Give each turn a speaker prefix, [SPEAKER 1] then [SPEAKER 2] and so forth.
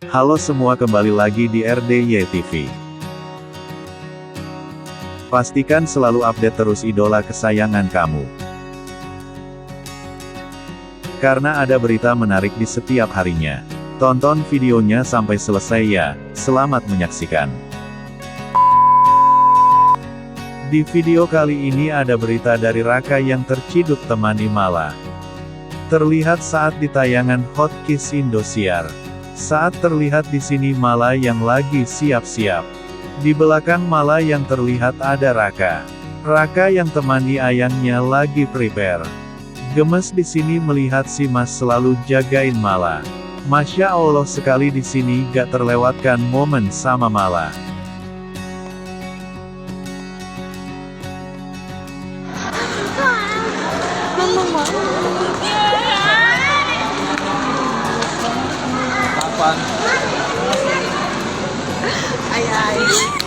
[SPEAKER 1] Halo semua, kembali lagi di RDY TV. Pastikan selalu update terus idola kesayangan kamu. Karena ada berita menarik di setiap harinya. Tonton videonya sampai selesai ya, selamat menyaksikan. Di video kali ini ada berita dari Raka yang terciduk temani Mala. Terlihat saat di tayangan Hot Kiss Indosiar. Saat terlihat di sini Mala yang lagi siap-siap. Di belakang Mala yang terlihat ada Raka. Raka yang temani ayangnya lagi prepare. Gemes di sini melihat si Mas selalu jagain Mala. Masya Allah sekali di sini gak terlewatkan momen sama Mala.
[SPEAKER 2] Kapan?
[SPEAKER 3] Ay, ay.